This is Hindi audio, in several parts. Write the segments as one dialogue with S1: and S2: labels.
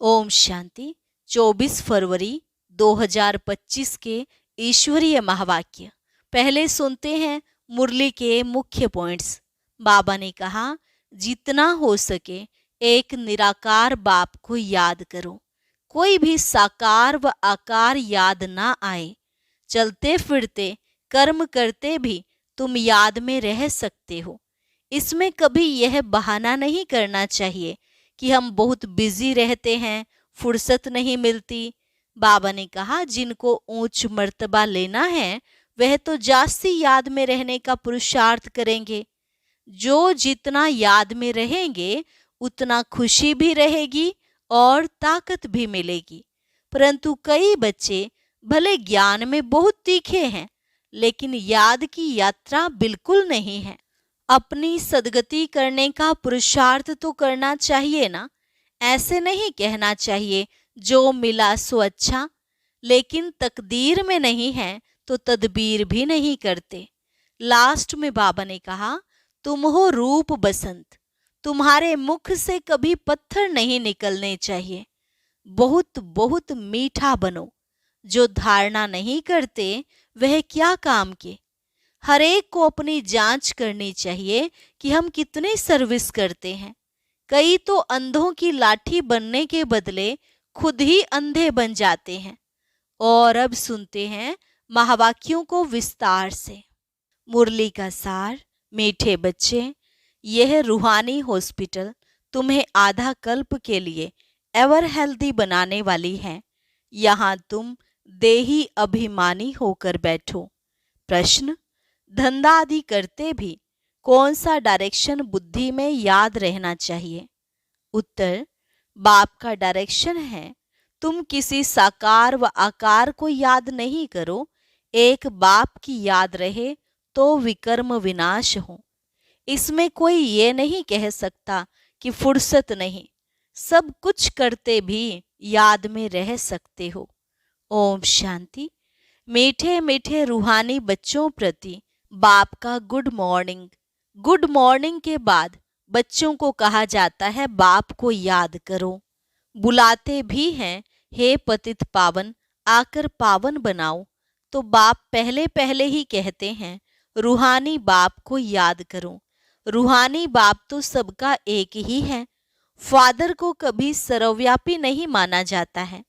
S1: ओम शांति। 24 फरवरी 2025 के ईश्वरीय महावाक्य। पहले सुनते हैं मुरली के मुख्य पॉइंट्स। बाबा ने कहा, जितना हो सके एक निराकार बाप को याद करो। कोई भी साकार व आकार याद ना आए। चलते फिरते कर्म करते भी तुम याद में रह सकते हो। इसमें कभी यह बहाना नहीं करना चाहिए कि हम बहुत बिजी रहते हैं, फुर्सत नहीं मिलती। बाबा ने कहा, जिनको ऊंच मर्तबा लेना है वह तो जास्ती याद में रहने का पुरुषार्थ करेंगे। जो जितना याद में रहेंगे उतना खुशी भी रहेगी और ताकत भी मिलेगी। परंतु कई बच्चे भले ज्ञान में बहुत तीखे हैं, लेकिन याद की यात्रा बिल्कुल नहीं है। अपनी सदगति करने का पुरुषार्थ तो करना चाहिए ना। ऐसे नहीं कहना चाहिए जो मिला सो अच्छा, लेकिन तकदीर में नहीं है तो तदबीर भी नहीं करते। लास्ट में बाबा ने कहा, तुम हो रूप बसंत, तुम्हारे मुख से कभी पत्थर नहीं निकलने चाहिए। बहुत बहुत मीठा बनो। जो धारणा नहीं करते वह क्या काम के। हर एक को अपनी जांच करनी चाहिए कि हम कितनी सर्विस करते हैं। कई तो अंधों की लाठी बनने के बदले खुद ही अंधे बन जाते हैं। और अब सुनते हैं महावाक्यों को विस्तार से। मुरली का सार। मीठे बच्चे, यह रूहानी हॉस्पिटल तुम्हें आधा कल्प के लिए एवर हेल्दी बनाने वाली है। यहाँ तुम देही अभिमानी होकर बैठो। प्रश्न, धंधा आदि करते भी कौन सा डायरेक्शन बुद्धि में याद रहना चाहिए? उत्तर, बाप का डायरेक्शन है, तुम किसी साकार व आकार को याद नहीं करो। एक बाप की याद रहे तो विकर्म विनाश हो। इसमें कोई ये नहीं कह सकता कि फुर्सत नहीं। सब कुछ करते भी याद में रह सकते हो। ओम शांति। मीठे मीठे रूहानी बच्चों प्रति बाप का गुड मॉर्निंग। गुड मॉर्निंग के बाद बच्चों को कहा जाता है बाप को याद करो। बुलाते भी हैं, हे पतित पावन आकर पावन बनाओ। तो बाप पहले पहले ही कहते हैं, रूहानी बाप को याद करो। रूहानी बाप तो सबका एक ही है। फादर को कभी सर्वव्यापी नहीं माना जाता है।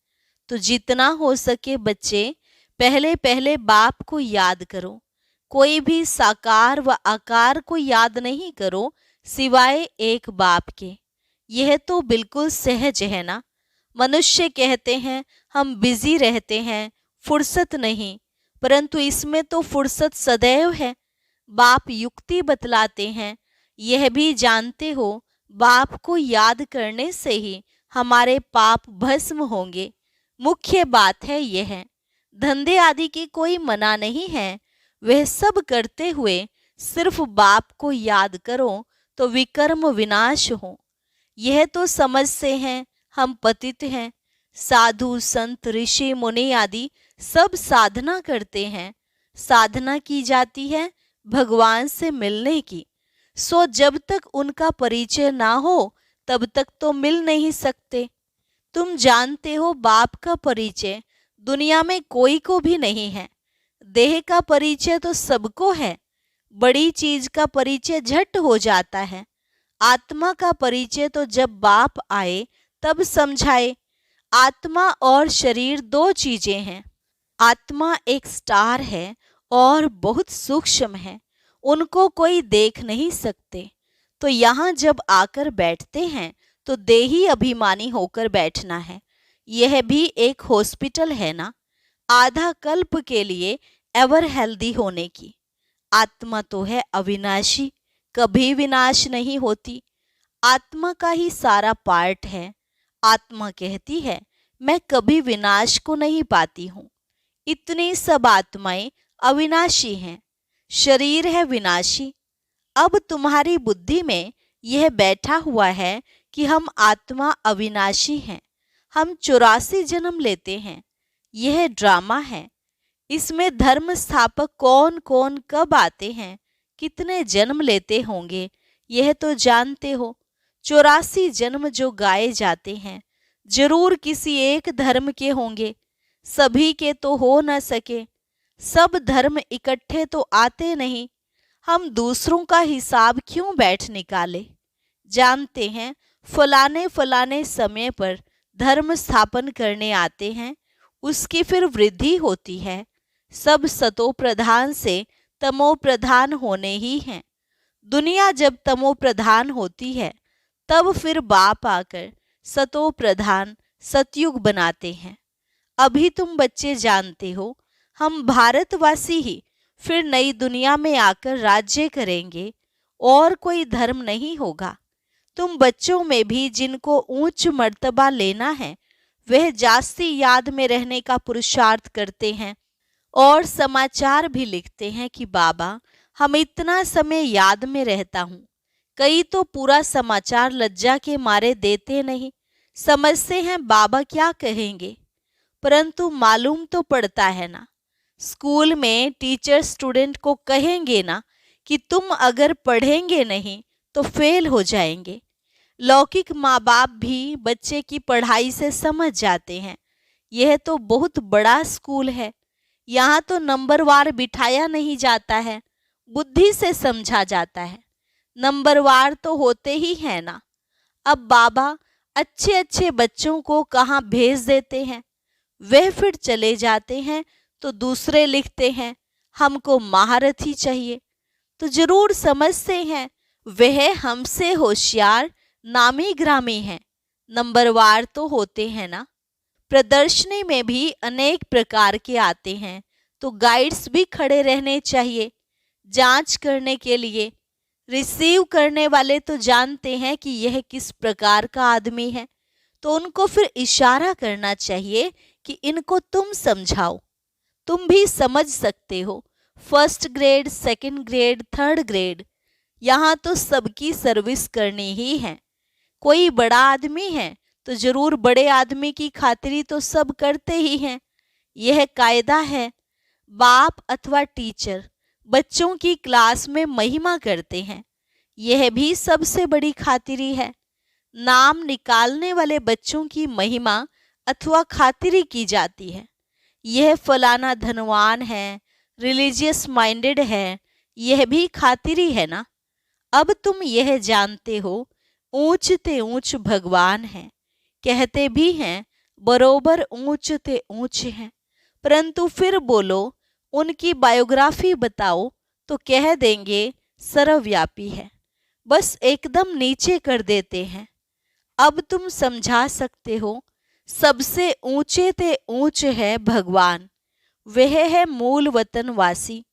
S1: तो जितना हो सके बच्चे पहले पहले बाप को याद करो। कोई भी साकार व आकार को याद नहीं करो सिवाय एक बाप के। यह तो बिल्कुल सहज है ना। मनुष्य कहते हैं हम बिजी रहते हैं, फुर्सत नहीं, परंतु इसमें तो फुर्सत सदैव है। बाप युक्ति बतलाते हैं। यह भी जानते हो बाप को याद करने से ही हमारे पाप भस्म होंगे। मुख्य बात है यह। धंधे आदि की कोई मना नहीं है। वह सब करते हुए सिर्फ बाप को याद करो तो विकर्म विनाश हो। यह तो समझ से हैं हम पतित हैं। साधु संत ऋषि मुनि आदि सब साधना करते हैं। साधना की जाती है भगवान से मिलने की। सो जब तक उनका परिचय ना हो तब तक तो मिल नहीं सकते। तुम जानते हो बाप का परिचय दुनिया में कोई को भी नहीं है। देह का परिचय तो सबको है। बड़ी चीज का परिचय झट हो जाता है। आत्मा का परिचय तो जब बाप आए तब समझाए। आत्मा और शरीर दो चीजें हैं। आत्मा एक स्टार है और बहुत सूक्ष्म है। उनको कोई देख नहीं सकते। तो यहाँ जब आकर बैठते हैं तो देही अभिमानी होकर बैठना है। यह भी एक हॉस्पिटल है ना, आधा कल्प के लिए एवर हेल्दी होने की। आत्मा तो है अविनाशी, कभी विनाश नहीं होती। आत्मा का ही सारा पार्ट है। आत्मा कहती है मैं कभी विनाश को नहीं पाती हूँ। इतनी सब आत्माएं अविनाशी हैं। शरीर है विनाशी। अब तुम्हारी बुद्धि में यह बैठा हुआ है कि हम आत्मा अविनाशी हैं। हम 84 जन्म लेते हैं। यह ड्रामा है। इसमें धर्म स्थापक कौन कौन कब आते हैं, कितने जन्म लेते होंगे, यह तो जानते हो। 84 जन्म जो गाए जाते हैं, जरूर किसी एक धर्म के होंगे, सभी के तो हो न सके। सब धर्म इकट्ठे तो आते नहीं, हम दूसरों का हिसाब क्यों बैठ निकाले। जानते हैं फलाने फलाने समय पर धर्म स्थापन करने आते हैं, उसकी फिर वृद्धि होती है। सब सतो प्रधान से तमो प्रधान होने ही हैं। दुनिया जब तमो प्रधान होती है तब फिर बाप आकर सतो प्रधान सतयुग बनाते हैं। अभी तुम बच्चे जानते हो, हम भारतवासी ही फिर नई दुनिया में आकर राज्य करेंगे और कोई धर्म नहीं होगा। तुम बच्चों में भी जिनको ऊंच मर्तबा लेना है वह जास्ती याद में रहने का पुरुषार्थ करते हैं और समाचार भी लिखते हैं कि बाबा हम इतना समय याद में रहता हूँ। कई तो पूरा समाचार लज्जा के मारे देते नहीं, समझते हैं बाबा क्या कहेंगे। परंतु मालूम तो पड़ता है ना, स्कूल में टीचर स्टूडेंट को कहेंगे ना कि तुम अगर पढ़ेंगे नहीं तो फेल हो जाएंगे। लौकिक माँ बाप भी बच्चे की पढ़ाई से समझ जाते हैं, यह तो बहुत बड़ा स्कूल है, यहाँ तो नंबरवार बिठाया नहीं जाता है, बुद्धि से समझा जाता है। नंबरवार तो होते ही है ना। अब बाबा अच्छे अच्छे बच्चों को कहाँ भेज देते हैं, वह फिर चले जाते हैं तो दूसरे लिखते हैं हमको महारथी चाहिए। तो जरूर समझते हैं वह हमसे होशियार नामी ग्रामी हैं, नंबरवार तो होते हैं ना। प्रदर्शनी में भी अनेक प्रकार के आते हैं, तो गाइड्स भी खड़े रहने चाहिए जांच करने के लिए। रिसीव करने वाले तो जानते हैं कि यह किस प्रकार का आदमी है, तो उनको फिर इशारा करना चाहिए कि इनको तुम समझाओ। तुम भी समझ सकते हो, first grade, second grade, third grade, यहाँ तो सबकी सर्विस करनी ही है। कोई बड़ा आदमी है तो जरूर बड़े आदमी की खातिरी तो सब करते ही हैं, यह कायदा है। बाप अथवा टीचर बच्चों की क्लास में महिमा करते हैं, यह भी सबसे बड़ी खातिरी है। नाम निकालने वाले बच्चों की महिमा अथवा खातिरी की जाती है। यह फलाना धनवान है, रिलीजियस माइंडेड है, यह भी खातिरी है ना। अब तुम यह जानते हो ऊंच ते ऊंच भगवान है, कहते भी हैं बरोबर ऊंच ते ऊंच हैं, परंतु फिर बोलो उनकी बायोग्राफी बताओ तो कह देंगे सर्वव्यापी है, बस एकदम नीचे कर देते हैं। अब तुम समझा सकते हो सबसे ऊंचे ते ऊंच है भगवान, वह है मूल वतन वासी।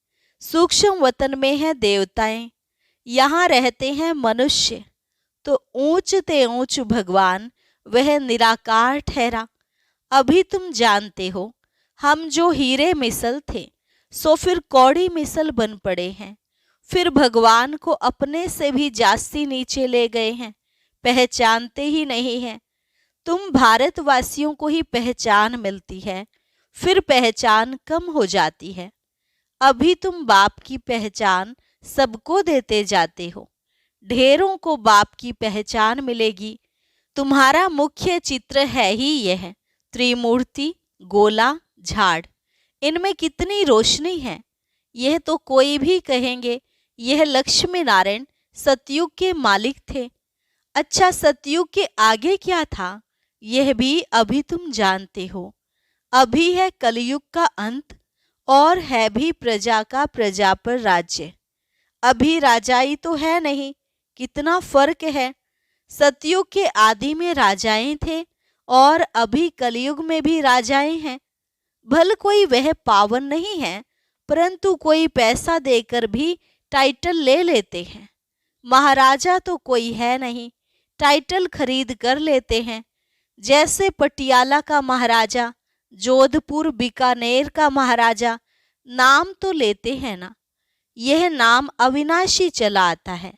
S1: सूक्ष्म वतन में है देवताएं, यहाँ रहते हैं मनुष्य, तो ऊंच ते ऊंच भगवान वह निराकार ठहरा। अभी तुम जानते हो हम जो हीरे मिसल थे सो फिर कौड़ी मिसल बन पड़े हैं, फिर भगवान को अपने से भी जास्ती नीचे ले गए हैं, पहचानते ही नहीं हैं। तुम भारतवासियों को ही पहचान मिलती है, फिर पहचान कम हो जाती है। अभी तुम बाप की पहचान सबको देते जाते हो, ढेरों को बाप की पहचान मिलेगी। तुम्हारा मुख्य चित्र है ही यह त्रिमूर्ति, गोला, झाड़, इनमें कितनी रोशनी है। यह तो कोई भी कहेंगे यह लक्ष्मी नारायण सतयुग के मालिक थे। अच्छा, सतयुग के आगे क्या था यह भी अभी तुम जानते हो। अभी है कलयुग का अंत और है भी प्रजा का प्रजा पर राज्य। अभी राजाई तो है नहीं, कितना फर्क है। सतयुग के आदि में राजाएं थे और अभी कलयुग में भी राजाएं हैं। भल कोई वह पावन नहीं है, परंतु कोई पैसा देकर भी टाइटल ले लेते हैं। महाराजा तो कोई है नहीं, टाइटल खरीद कर लेते हैं। जैसे पटियाला का महाराजा, जोधपुर बीकानेर का महाराजा, नाम तो लेते हैं ना, यह नाम अविनाशी चला आता है।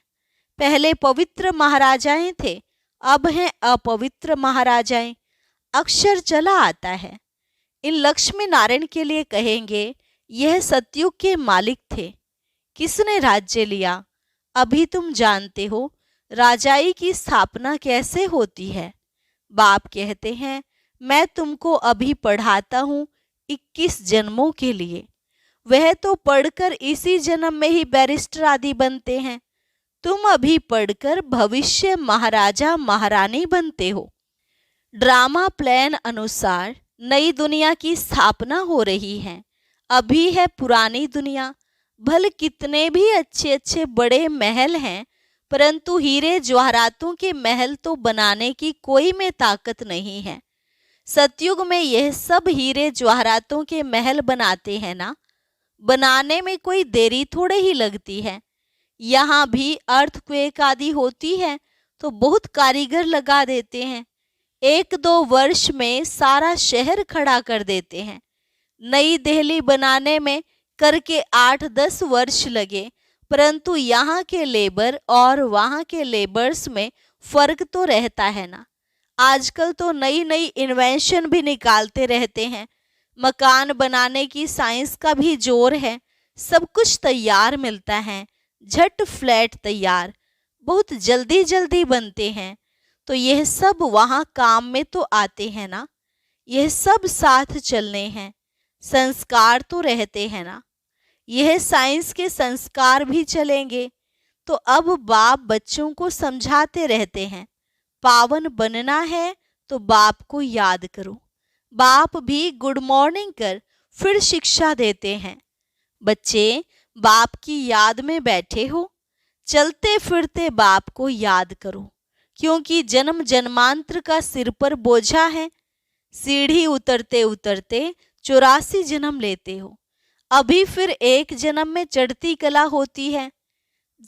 S1: पहले पवित्र महाराजाएं थे, अब हैं अपवित्र महाराजाएं, अक्षर चला आता है। इन लक्ष्मी नारायण के लिए कहेंगे यह सतयुग के मालिक थे। किसने राज्य लिया अभी तुम जानते हो। राजाई की स्थापना कैसे होती है। बाप कहते हैं, मैं तुमको अभी पढ़ाता हूँ 21 जन्मों के लिए। वह तो पढ़कर इसी जन्म में ही बैरिस्टर आदि बनते हैं। तुम अभी पढ़कर भविष्य महाराजा महारानी बनते हो। ड्रामा प्लान अनुसार नई दुनिया की स्थापना हो रही है। अभी है पुरानी दुनिया। भले कितने भी अच्छे अच्छे बड़े महल हैं, परंतु हीरे जवाहरातों के महल तो बनाने की कोई में ताकत नहीं है। सतयुग में यह सब हीरे जवाहरातों के महल बनाते हैं ना, बनाने में कोई देरी थोड़े ही लगती है। यहाँ भी अर्थक्वेक आदि होती है तो बहुत कारीगर लगा देते हैं, 1-2 वर्ष में सारा शहर खड़ा कर देते हैं। नई दिल्ली बनाने में करके 8-10 वर्ष लगे, परंतु यहाँ के लेबर और वहाँ के लेबर्स में फर्क तो रहता है ना। आजकल तो नई नई इन्वेंशन भी निकालते रहते हैं। मकान बनाने की साइंस का भी जोर है। सब कुछ तैयार मिलता है, झट फ्लैट तैयार, बहुत जल्दी जल्दी बनते हैं। तो यह सब वहाँ काम में तो आते हैं ना। यह सब साथ चलने हैं। संस्कार तो रहते हैं ना। यह साइंस के संस्कार भी चलेंगे। तो अब बाप बच्चों को समझाते रहते हैं, पावन बनना है तो बाप को याद करो। बाप भी गुड मॉर्निंग कर फिर शिक्षा देते हैं। बच्चे, बाप की याद में बैठे हो, चलते फिरते बाप को याद करो, क्योंकि जन्म जन्मांतर का सिर पर बोझा है। सीढ़ी उतरते उतरते 84 जन्म लेते हो। अभी फिर एक जन्म में चढ़ती कला होती है।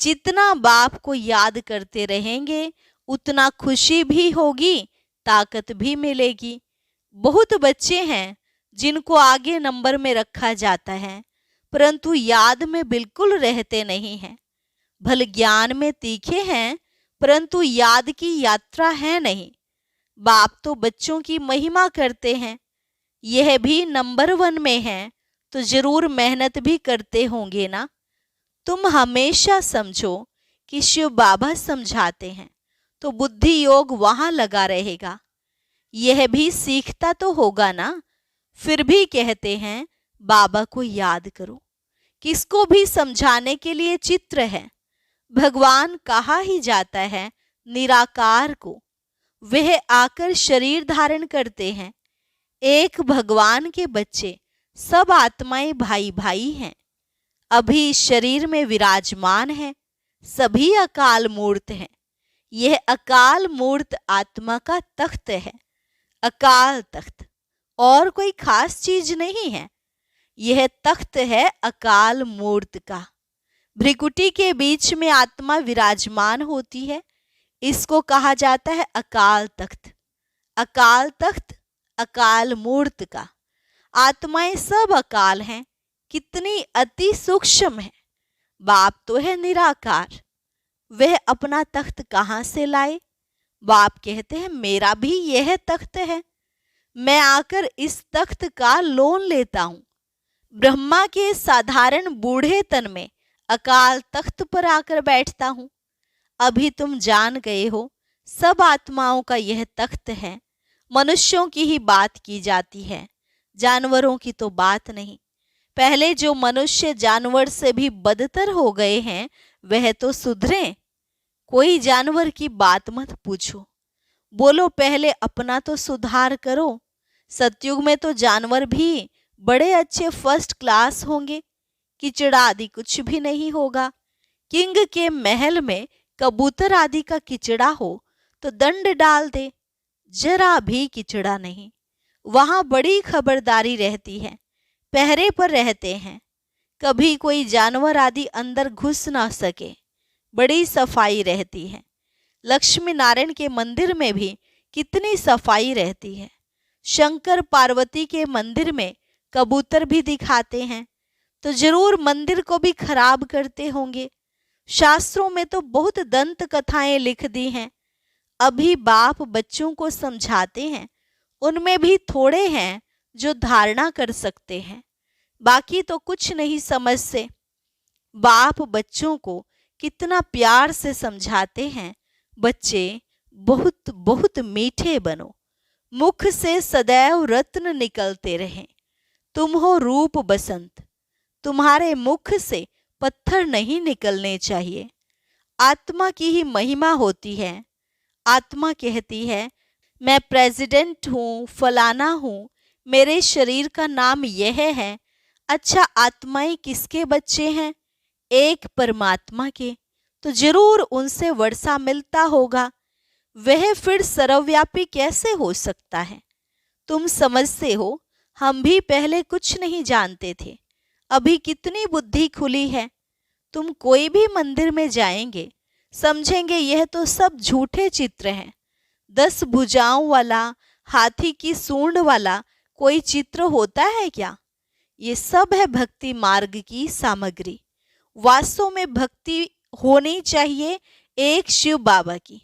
S1: जितना बाप को याद करते रहेंगे उतना खुशी भी होगी, ताकत भी मिलेगी। बहुत बच्चे हैं जिनको आगे नंबर में रखा जाता है, परंतु याद में बिल्कुल रहते नहीं हैं। भले ज्ञान में तीखे हैं, परंतु याद की यात्रा है नहीं। बाप तो बच्चों की महिमा करते हैं। यह भी नंबर 1 में है तो जरूर मेहनत भी करते होंगे ना। तुम हमेशा समझो कि शिव बाबा समझाते हैं तो बुद्धि योग वहां लगा रहेगा। यह भी सीखता तो होगा ना। फिर भी कहते हैं बाबा को याद करो। किसको भी समझाने के लिए चित्र है। भगवान कहा ही जाता है निराकार को। वह आकर शरीर धारण करते हैं। एक भगवान के बच्चे सब आत्माएं भाई भाई हैं। अभी शरीर में विराजमान है। सभी अकाल मूर्त हैं। यह अकाल मूर्त आत्मा का तख्त है। अकाल तख्त, और कोई खास चीज नहीं है। यह तख्त है अकाल मूर्त का। भ्रिकुटी के बीच में आत्मा विराजमान होती है। इसको कहा जाता है अकाल तख्त। अकाल तख्त अकाल मूर्त का। आत्माएं सब अकाल हैं। कितनी अति सूक्ष्म है। बाप तो है निराकार। वह अपना तख्त कहाँ से लाए? बाप कहते हैं मेरा भी यह तख्त है। मैं आकर इस तख्त का लोन लेता हूं। ब्रह्मा के साधारण बूढ़े तन में अकाल तख्त पर आकर बैठता हूं। अभी तुम जान गए हो सब आत्माओं का यह तख्त है। मनुष्यों की ही बात की जाती है, जानवरों की तो बात नहीं। पहले जो मनुष्य जानवर से भी बदतर हो गए हैं वह तो सुधरे। कोई जानवर की बात मत पूछो। बोलो पहले अपना तो सुधार करो। सतयुग में तो जानवर भी बड़े अच्छे फर्स्ट क्लास होंगे। किचड़ा आदि कुछ भी नहीं होगा। किंग के महल में कबूतर आदि का किचड़ा हो तो दंड डाल दे। जरा भी किचड़ा नहीं। वहां बड़ी खबरदारी रहती है। पहरे पर रहते हैं। कभी कोई जानवर आदि अंदर घुस ना सके। बड़ी सफाई रहती है। लक्ष्मी नारायण के मंदिर में भी कितनी सफाई रहती है। शंकर पार्वती के मंदिर में कबूतर भी दिखाते हैं तो जरूर मंदिर को भी खराब करते होंगे। शास्त्रों में तो बहुत दंत कथाएं लिख दी हैं। अभी बाप बच्चों को समझाते हैं। उनमें भी थोड़े हैं जो धारणा कर सकते हैं, बाकी तो कुछ नहीं समझते। बाप बच्चों को कितना प्यार से समझाते हैं, बच्चे बहुत बहुत मीठे बनो, मुख से सदैव रत्न निकलते रहें। तुम हो रूप बसंत, तुम्हारे मुख से पत्थर नहीं निकलने चाहिए। आत्मा की ही महिमा होती है। आत्मा कहती है, मैं प्रेसिडेंट हूँ, फलाना हूँ, मेरे शरीर का नाम यह है। अच्छा, आत्माएं किसके बच्चे हैं? एक परमात्मा के। तो जरूर उनसे वर्षा मिलता होगा। वह फिर सर्वव्यापी कैसे हो सकता है? तुम समझते हो, हम भी पहले कुछ नहीं जानते थे, अभी कितनी बुद्धि खुली है। तुम कोई भी मंदिर में जाएंगे, समझेंगे यह तो सब झूठे चित्र हैं। 10 भुजाओं वाला, हाथी की सूंड वाला कोई चित्र होता है क्या? ये सब है भक्ति मार्ग की सामग्री। वास्तव में भक्ति होनी चाहिए एक शिव बाबा की,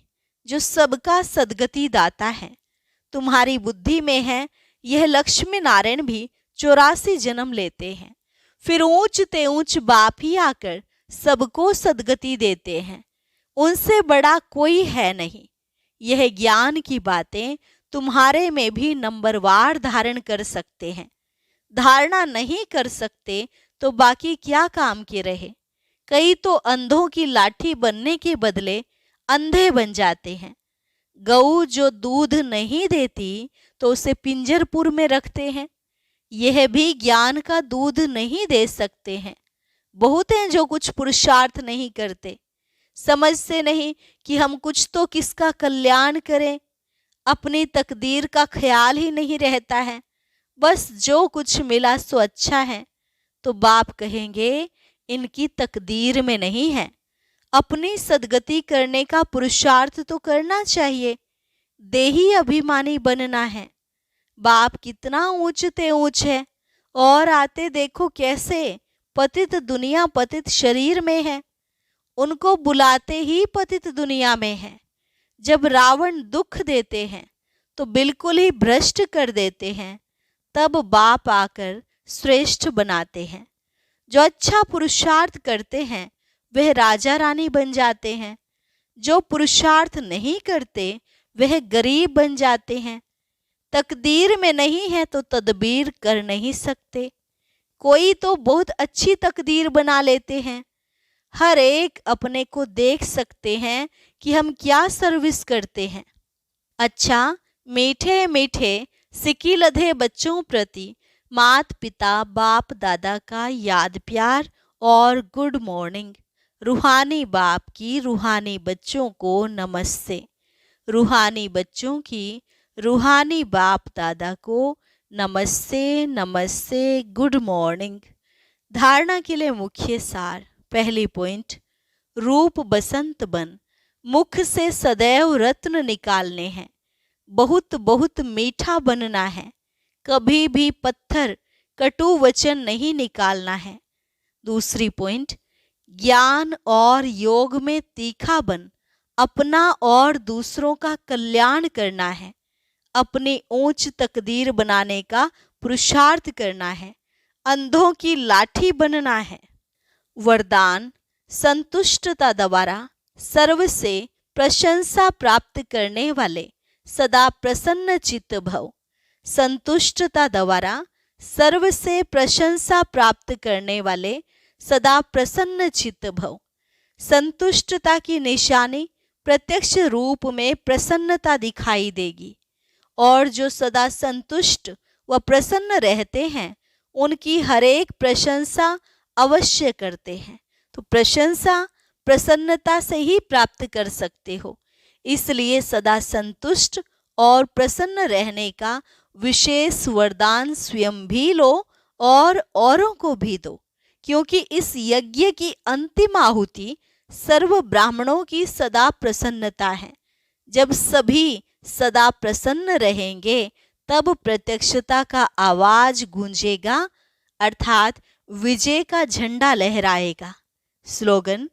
S1: जो सबका सद्गति दाता है। तुम्हारी बुद्धि में है, यह लक्ष्मी नारायण भी 84 जन्म लेते हैं, फिर ऊंच ते ऊंच बाप ही आकर सबको सद्गति देते हैं। उनसे बड़ा कोई है नहीं। यह ज्ञान की बातें तुम्हारे में भी नंबरवार धारण कर सकते हैं। धारणा नहीं कर सकते तो बाकी क्या काम के रहे। कई तो अंधों की लाठी बनने के बदले अंधे बन जाते हैं। गऊ जो दूध नहीं देती तो उसे पिंजरपुर में रखते हैं। यह भी ज्ञान का दूध नहीं दे सकते हैं। बहुत हैं जो कुछ पुरुषार्थ नहीं करते, समझते नहीं कि हम कुछ तो किसका कल्याण करें। अपनी तकदीर का ख्याल ही नहीं रहता है, बस जो कुछ मिला सो अच्छा है। तो बाप कहेंगे, इनकी तकदीर में नहीं है। अपनी सद्गति करने का पुरुषार्थ तो करना चाहिए। देही अभिमानी बनना है। बाप कितना ऊंच ते ऊंच है, और आते देखो कैसे पतित दुनिया पतित शरीर में है। उनको बुलाते ही पतित दुनिया में है। जब रावण दुख देते हैं तो बिल्कुल ही भ्रष्ट कर देते हैं, तब बाप आकर श्रेष्ठ बनाते हैं। जो अच्छा पुरुषार्थ करते हैं वह राजा रानी बन जाते हैं। जो पुरुषार्थ नहीं करते वह गरीब बन जाते हैं। तकदीर में नहीं है तो तदबीर कर नहीं सकते। कोई तो बहुत अच्छी तकदीर बना लेते हैं। हर एक अपने को देख सकते हैं कि हम क्या सर्विस करते हैं। अच्छा, मीठे मीठे सिकी लधे बच्चों प्रति मात पिता बाप दादा का याद प्यार और गुड मॉर्निंग। रूहानी बाप की रूहानी बच्चों को नमस्ते। रूहानी बच्चों की रूहानी बाप दादा को नमस्ते नमस्ते, गुड मॉर्निंग। धारणा के लिए मुख्य सार। पहली पॉइंट, रूप बसंत बन, मुख से सदैव रत्न निकालने हैं। बहुत बहुत मीठा बनना है। कभी भी पत्थर कटु वचन नहीं निकालना है। दूसरी पॉइंट, ज्ञान और योग में तीखा बन, अपना और दूसरों का कल्याण करना है। अपनी ऊंच तकदीर बनाने का पुरुषार्थ करना है। अंधों की लाठी बनना है। वरदान, संतुष्टता द्वारा सर्व से प्रशंसा प्राप्त करने वाले सदा प्रसन्न चित्त भव। संतुष्टता द्वारा सर्व से प्रशंसा प्राप्त करने वाले सदा प्रसन्न चित्त भव। संतुष्टता की निशानी प्रत्यक्ष रूप में प्रसन्नता दिखाई देगी, और जो सदा संतुष्ट व प्रसन्न रहते हैं उनकी हर एक प्रशंसा अवश्य करते हैं। तो प्रशंसा प्रसन्नता से ही प्राप्त कर सकते हो। इसलिए सदा संतुष्ट और प्रसन्न रहने का विशेष वरदान स्वयं भी लो और औरों को भी दो, क्योंकि इस यज्ञ की अंतिम आहुति सर्व ब्राह्मणों की सदा प्रसन्नता है। जब सभी सदा प्रसन्न रहेंगे तब प्रत्यक्षता का आवाज गूंजेगा, अर्थात विजय का झंडा लहराएगा। स्लोगन,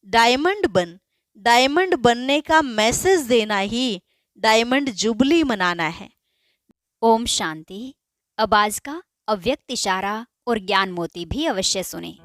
S1: डायमंड बन। डायमंड बनने का मैसेज देना ही डायमंड जुबली मनाना है।
S2: ओम शांति। अब आज का अव्यक्त इशारा और ज्ञान मोती भी अवश्य सुने।